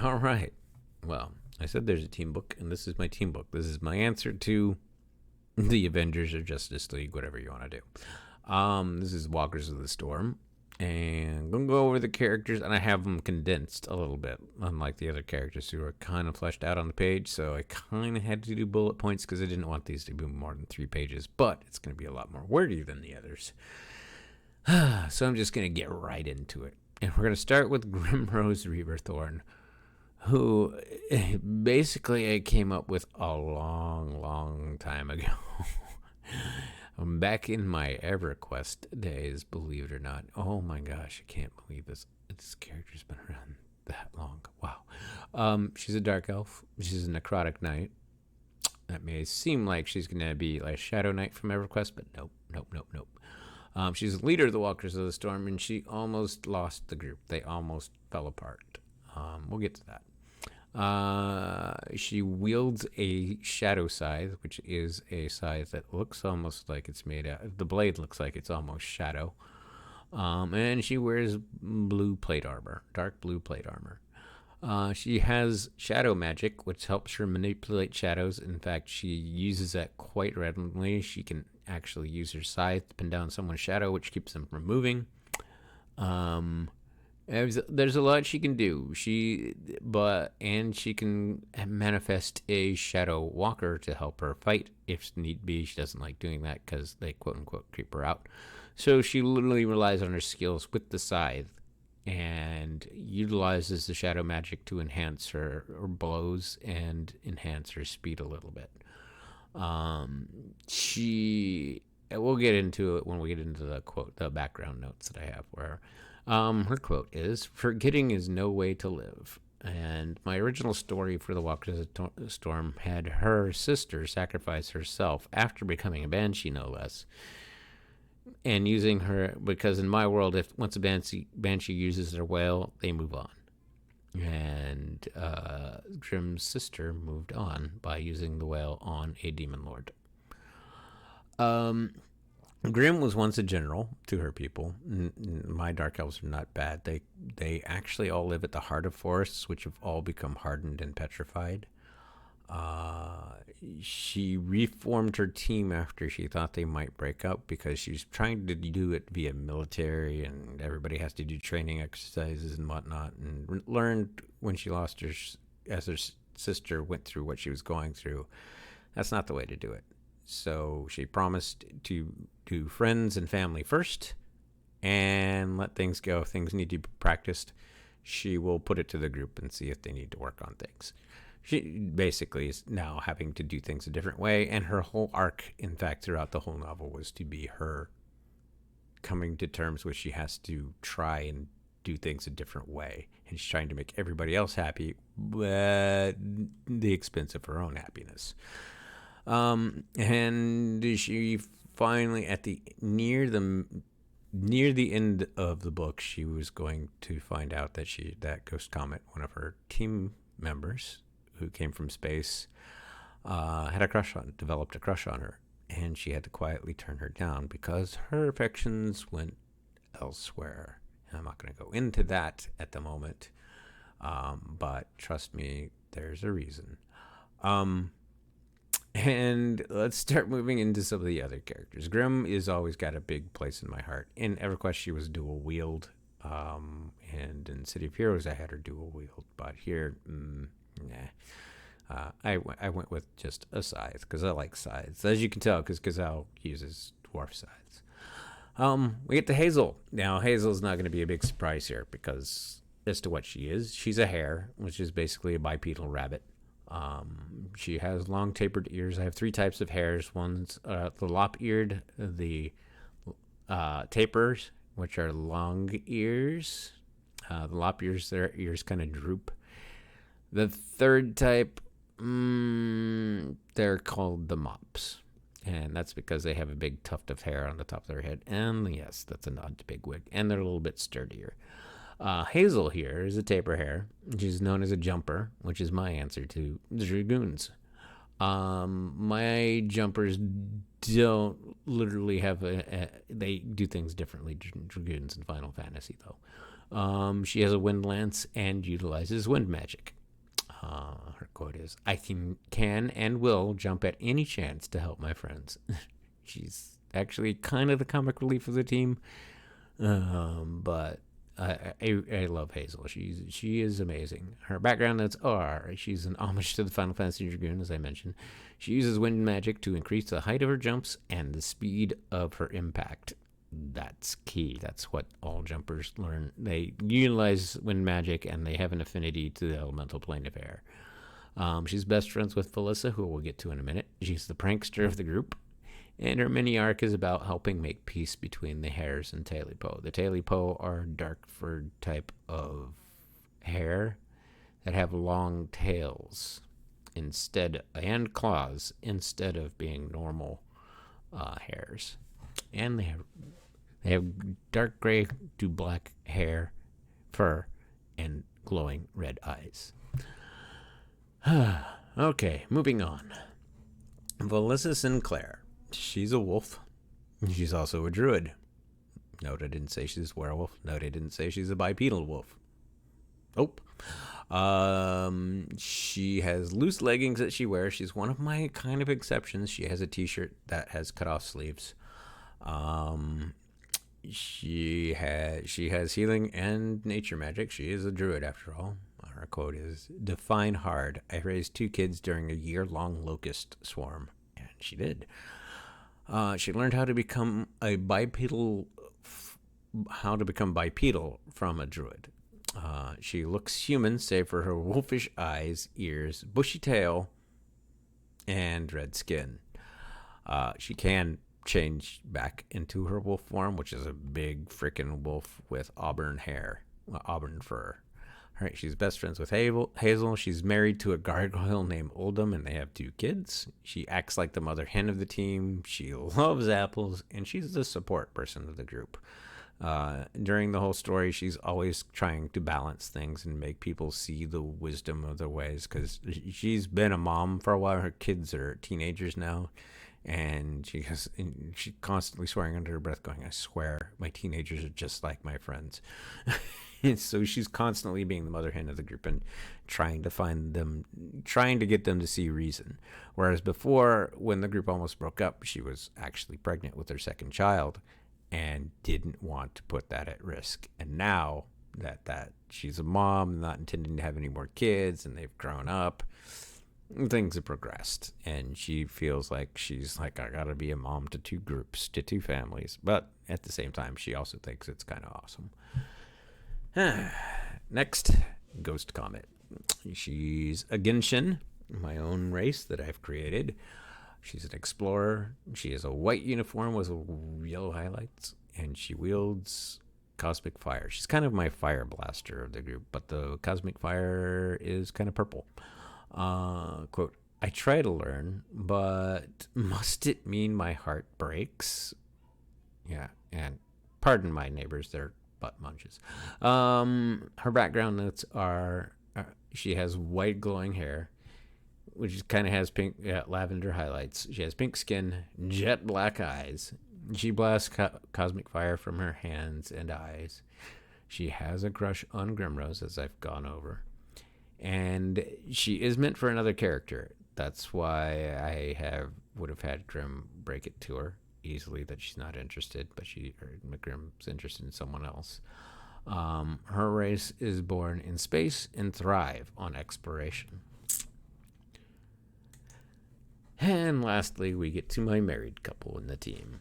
All right. Well, I said there's a team book, and this is my team book. This is my answer to the Avengers or Justice League, whatever you want to do. This is Walkers of the Storm, and I'm going to go over the characters, and I have them condensed a little bit, unlike the other characters who are kind of fleshed out on the page, so I kind of had to do bullet points because I didn't want these to be more than 3 pages, but it's going to be a lot more wordy than the others. So I'm just going to get right into it. And we're going to start with Grimrose Reaver Thorne, who basically I came up with a long time ago. Back in my EverQuest days, believe it or not. Oh my gosh, I can't believe this. This character's been around that long. Wow. She's a dark elf. She's a necrotic knight. That may seem like she's going to be like Shadow Knight from EverQuest, but nope. She's the leader of the Walkers of the Storm, and she almost lost the group. They almost fell apart. We'll get to that. She wields a shadow scythe, which is a scythe that looks almost like it's made out. The blade looks like it's almost shadow. And she wears blue plate armor, dark blue plate armor. She has shadow magic, which helps her manipulate shadows. In fact, she uses that quite readily. She can actually use her scythe to pin down someone's shadow, which keeps them from moving. There's a lot she can do. She can manifest a shadow walker to help her fight if need be. She doesn't like doing that because they quote unquote creep her out. So she literally relies on her skills with the scythe and utilizes the shadow magic to enhance her blows and enhance her speed a little bit. We'll get into it when we get into the background notes that I have where her quote is, "Forgetting is no way to live." And my original story for the Walkers of the Storm had her sister sacrifice herself after becoming a banshee, no less. And using her, because in my world, if once a banshee uses their wail, they move on. And Grimm's sister moved on by using the wail on a demon lord. Grimm was once a general to her people. My dark elves are not bad. They actually all live at the heart of forests, which have all become hardened and petrified. She reformed her team after she thought they might break up because she's trying to do it via military, and everybody has to do training exercises and whatnot, and learned when she lost her, as her sister went through what she was going through, that's not the way to do it. So she promised to do friends and family first and let things go. If things need to be practiced, she will put it to the group and see if they need to work on things. She basically is now having to do things a different way, and her whole arc, in fact, throughout the whole novel, was to be her coming to terms with she has to try and do things a different way, and she's trying to make everybody else happy at the expense of her own happiness. And she finally, near the end of the book, she was going to find out that Ghost Comet, one of her team members who came from space, developed a crush on her, and she had to quietly turn her down because her affections went elsewhere. And I'm not going to go into that at the moment, but trust me, there's a reason. And let's start moving into some of the other characters. Grimm is always got a big place in my heart. In EverQuest, she was dual wield, and in City of Heroes, I had her dual wield, but here, nah. I went with just a scythe because I like scythes, as you can tell, because Gazelle uses dwarf scythes. We get to Hazel. Now, Hazel's not going to be a big surprise here because as to what she is, she's a hare, which is basically a bipedal rabbit. She has long tapered ears. I have 3 types of hares. One's the lop-eared, the tapers, which are long ears. The lop-ears, their ears kind of droop. The third type, they're called the mops. And that's because they have a big tuft of hair on the top of their head. And yes, that's a nod to Bigwig. And they're a little bit sturdier. Hazel here is a taper hare. She's known as a jumper, which is my answer to the Dragoons. My jumpers don't literally have they do things differently, Dragoons in Final Fantasy, though. She has a wind lance and utilizes wind magic. Her quote is, I can and will jump at any chance to help my friends. She's actually kind of the comic relief of the team, but I love Hazel. She is amazing. Her background notes are, she's an homage to the Final Fantasy Dragoon, as I mentioned. She uses wind magic to increase the height of her jumps and the speed of her impact. That's key. That's what all jumpers learn. They utilize wind magic, and they have an affinity to the elemental plane of air. She's best friends with Felicia, who we'll get to in a minute. She's the prankster of the group, and her mini arc is about helping make peace between the hares and Tailipo. The Tailipo are dark furred type of hare that have long tails and claws instead of being normal hares. And they have dark gray to black hair, fur, and glowing red eyes. Okay, moving on. Felicia Sinclair. She's a wolf. She's also a druid. Note I didn't say she's a werewolf. Note I didn't say she's a bipedal wolf. Oh. She has loose leggings that she wears. She's one of my kind of exceptions. She has a t-shirt that has cut off sleeves. She has healing and nature magic. She is a druid after all. Her quote is, define hard. I raised 2 kids during a year-long locust swarm. And she did. She learned how to become bipedal from a druid. She looks human, save for her wolfish eyes, ears, bushy tail, and red skin. She can change back into her wolf form, which is a big freaking wolf with auburn fur. All right, she's best friends with Hazel. She's married to a gargoyle named Oldham, and they have 2 kids. She acts like the mother hen of the team. She loves apples, and she's the support person of the group. During the whole story, she's always trying to balance things and make people see the wisdom of their ways, because she's been a mom for a while. Her kids are teenagers now, and she's constantly swearing under her breath, going, I swear my teenagers are just like my friends. And so she's constantly being the mother hen of the group and trying to get them to see reason. Whereas before, when the group almost broke up, she was actually pregnant with her second child and didn't want to put that at risk. And now that she's a mom, not intending to have any more kids, and they've grown up, things have progressed. And she feels like she's like, I gotta be a mom to 2 groups, to 2 families. But at the same time, she also thinks it's kind of awesome. Next, Ghost Comet. She's a Genshin, my own race that I've created. She's an explorer. She has a white uniform with yellow highlights, and she wields cosmic fire. She's kind of my fire blaster of the group, but the cosmic fire is kind of purple. Quote, I try to learn, but must it mean my heart breaks? Yeah, and pardon my neighbors, they're butt munches. Her background notes are, she has white glowing hair, which kind of has pink lavender highlights. She has pink skin, jet black eyes. She blasts cosmic fire from her hands and eyes. She has a crush on Grimrose, as I've gone over. And she is meant for another character. That's why I would have had Grim break it to her easily that she's not interested, but Grim's interested in someone else. Her race is born in space and thrive on exploration. And lastly, we get to my married couple in the team.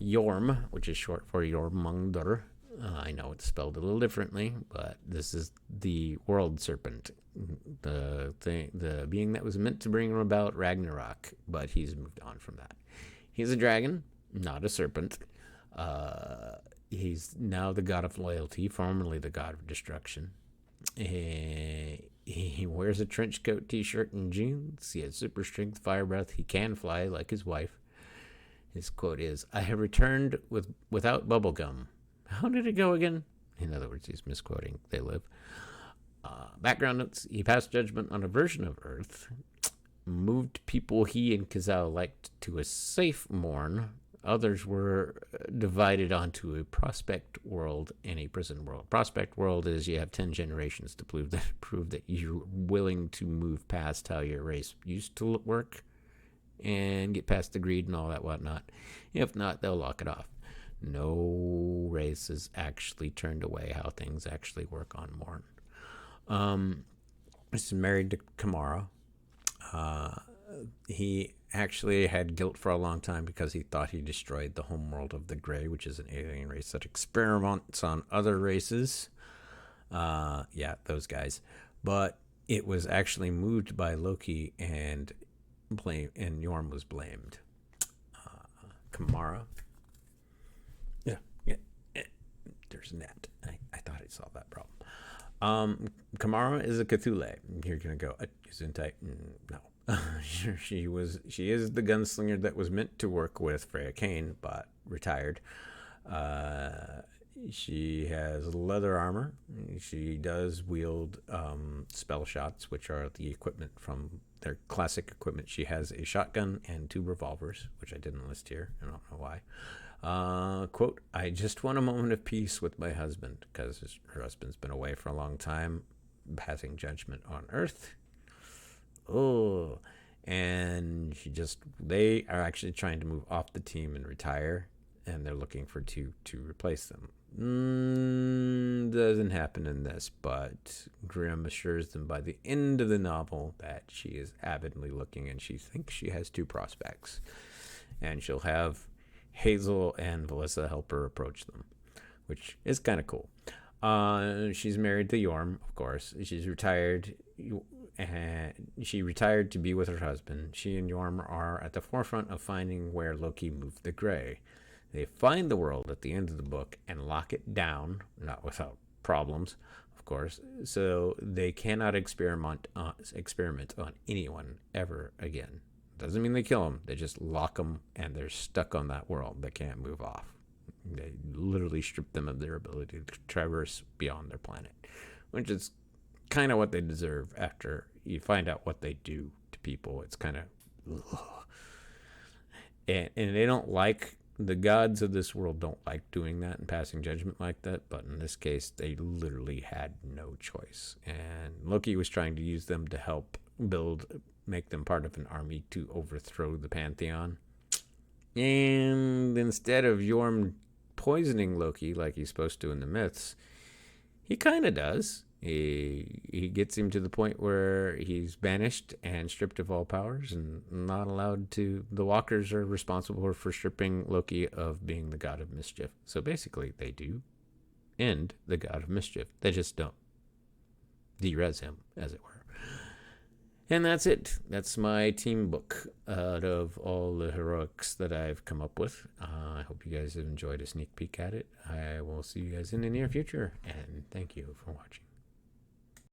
Yorm, which is short for Jormungandr. I know it's spelled a little differently, but this is the world serpent, the being that was meant to bring about Ragnarok, but he's moved on from that. He's a dragon, not a serpent. He's now the god of loyalty, formerly the god of destruction. He wears a trench coat, t-shirt, and jeans. He has super strength, fire breath. He can fly like his wife. His quote is, I have returned without bubblegum. How did it go again? In other words, he's misquoting They Live. Background notes, he passed judgment on a version of Earth, moved people he and Kazal liked to a safe Mourn, others were divided onto a prospect world and a prison world. Prospect world is you have 10 generations to prove that you're willing to move past how your race used to work and get past the greed and all that whatnot. If not, they'll lock it off. No race has actually turned away how things actually work on Mourn. This is married to Kamara. He actually had guilt for a long time because he thought he destroyed the homeworld of the Grey, which is an alien race that experiments on other races. Yeah, those guys. But it was actually moved by Loki, and Yorm was blamed. Kamara. Yeah. There's a net. I thought I solved that problem. Kamara is a Cthulhu. You're gonna go, Gesundheit? No. She is the gunslinger that was meant to work with Freya Kane, but retired. She has leather armor. She does wield spell shots, which are the equipment from their classic equipment. She has a shotgun and 2 revolvers, which I didn't list here. I don't know why. Quote, I just want a moment of peace with my husband, because her husband's been away for a long time, passing judgment on Earth. Oh, and they are actually trying to move off the team and retire, and they're looking for two to replace them. Doesn't happen in this, but Grimm assures them by the end of the novel that she is avidly looking, and she thinks she has 2 prospects, and she'll have Hazel and Felicia help her approach them, which is kind of cool. She's married to Yorm, of course. She's retired, and she retired to be with her husband. She and Yorm are at the forefront of finding where Loki moved the Grey. They find the world at the end of the book and lock it down, not without problems, of course, so they cannot experiment on anyone ever again. Doesn't mean they kill them. They just lock them, and they're stuck on that world. They can't move off. They literally strip them of their ability to traverse beyond their planet, which is kind of what they deserve after you find out what they do to people. It's kind of... And they don't like... The gods of this world don't like doing that and passing judgment like that, but in this case, they literally had no choice. And Loki was trying to use them to help make them part of an army to overthrow the Pantheon. And instead of Yorm poisoning Loki like he's supposed to in the myths, he kind of does. He gets him to the point where he's banished and stripped of all powers and not allowed to... The Walkers are responsible for stripping Loki of being the god of mischief. So basically, they do end the god of mischief. They just don't de-res him, as it were. And that's it. That's my team book out of all the heroics that I've come up with. I hope you guys have enjoyed a sneak peek at it. I will see you guys in the near future, and thank you for watching.